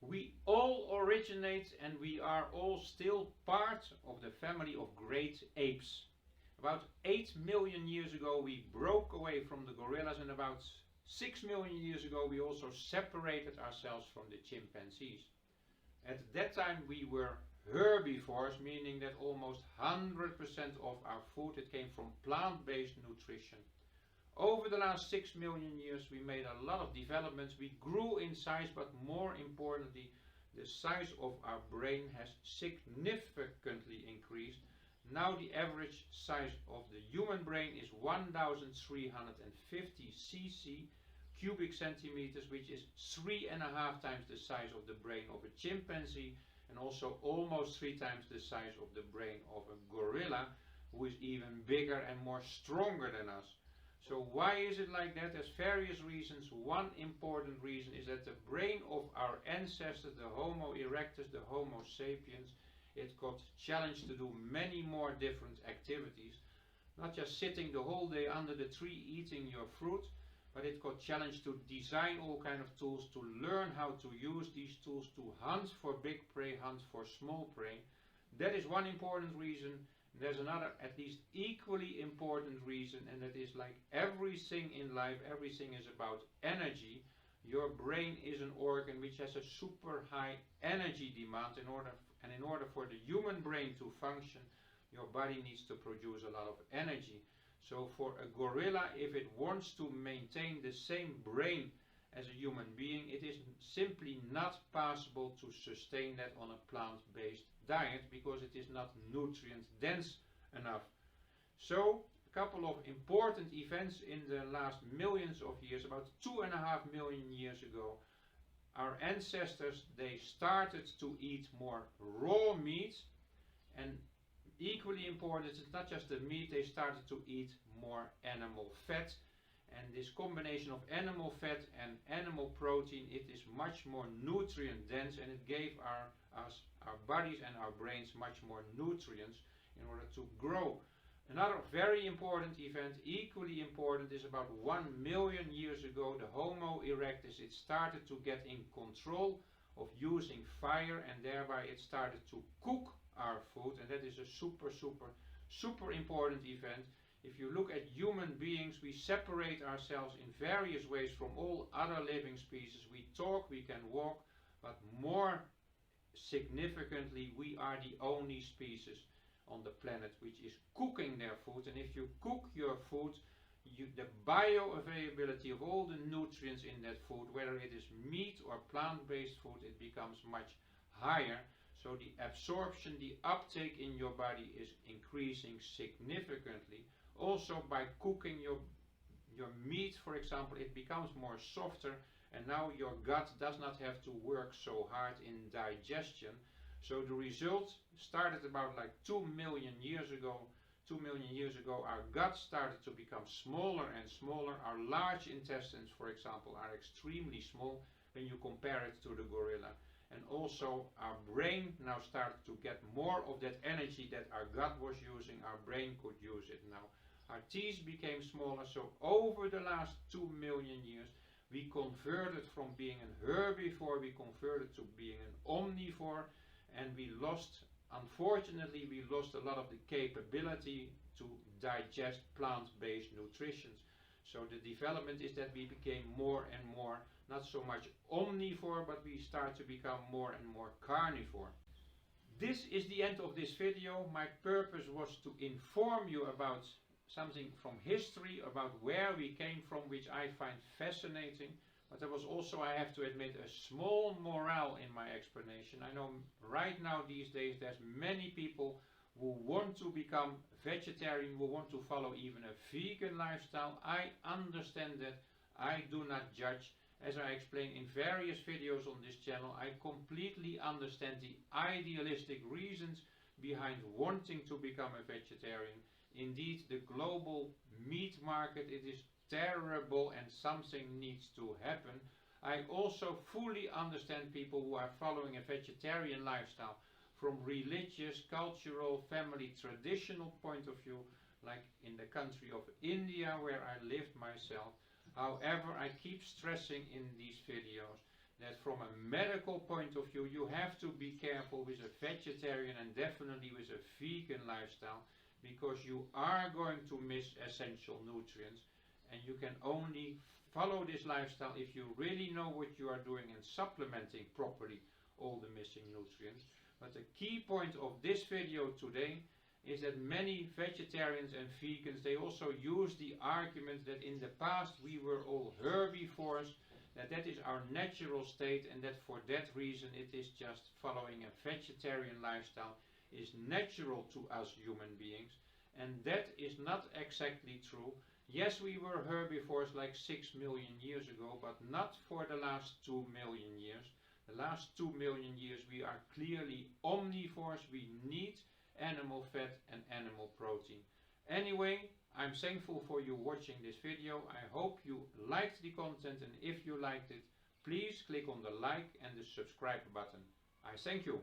We all originate and we are all still part of the family of great apes. About 8 million years ago we broke away from the gorillas, and about 6 million years ago we also separated ourselves from the chimpanzees. At that time we were herbivores, meaning that almost 100% of our food it came from plant-based nutrition. Over the last 6 million years we made a lot of developments. We grew in size, but more importantly the size of our brain has significantly increased. Now the average size of the human brain is 1350 cc cubic centimeters, which is 3.5 times the size of the brain of a chimpanzee, and also almost 3 times the size of the brain of a gorilla, who is even bigger and more stronger than us. So why is it like that? There's various reasons. One important reason is that the brain of our ancestors, the Homo erectus, the Homo sapiens, it got challenged to do many more different activities. Not just sitting the whole day under the tree eating your fruit, but it got challenged to design all kind of tools, to learn how to use these tools, to hunt for big prey, hunt for small prey. That is one important reason. There's another at least equally important reason, and that is, like everything in life, everything is about energy. Your brain is an organ which has a super high energy demand. In order for the human brain to function, your body needs to produce a lot of energy. So for a gorilla, if it wants to maintain the same brain as a human being, it is simply not possible to sustain that on a plant-based diet, because it is not nutrient dense enough. So a couple of important events in the last millions of years, about 2.5 million years ago, our ancestors, they started to eat more raw meat, and equally important, it's not just the meat, they started to eat more animal fat. And this combination of animal fat and animal protein, it is much more nutrient dense, and it gave our bodies and our brains much more nutrients in order to grow. Another very important event, equally important, is about 1 million years ago, the Homo erectus, it started to get in control of using fire, and thereby it started to cook our food, and that is a super important event. If you look at human beings, we separate ourselves in various ways from all other living species. We talk, we can walk, but more significantly, we are the only species on the planet which is cooking their food. And if you cook your food, the bioavailability of all the nutrients in that food, whether it is meat or plant-based food, it becomes much higher. So the absorption, the uptake in your body is increasing significantly. Also by cooking your meat, for example, it becomes more softer, and now your gut does not have to work so hard in digestion. So the result started about like 2 million years ago. 2 million years ago our gut started to become smaller and smaller. Our large intestines, for example, are extremely small when you compare it to the gorilla. And also our brain now started to get more of that energy that our gut was using. Our brain could use it now. Our teeth became smaller. So over the last 2 million years we converted from being an herbivore, we converted to being an omnivore, and we lost, unfortunately, we lost a lot of the capability to digest plant-based nutrition. So the development is that we became more and more, not so much omnivore, but we start to become more and more carnivore. This is the end of this video. My purpose was to inform you about something from history, about where we came from, which I find fascinating. But there was also, I have to admit, a small morale in my explanation. I know right now these days there's many people who want to become vegetarian, who want to follow even a vegan lifestyle. I understand that. I do not judge. As I explained in various videos on this channel, I completely understand the idealistic reasons behind wanting to become a vegetarian. Indeed, the global meat market, it is terrible and something needs to happen. I also fully understand people who are following a vegetarian lifestyle from religious, cultural, family, traditional point of view, like in the country of India where I lived myself. However, I keep stressing in these videos that from a medical point of view you have to be careful with a vegetarian and definitely with a vegan lifestyle, because you are going to miss essential nutrients, and you can only follow this lifestyle if you really know what you are doing and supplementing properly all the missing nutrients. But the key point of this video today is that many vegetarians and vegans, they also use the argument that in the past we were all herbivores, that is our natural state, and that for that reason it is just following a vegetarian lifestyle is natural to us human beings. And that is not exactly true. Yes, we were herbivores like 6 million years ago, but not for the last 2 million years. The last 2 million years we are clearly omnivores. We need animal fat and animal protein. Anyway, I'm thankful for you watching this video. I hope you liked the content, and if you liked it, please click on the like and the subscribe button. I thank you.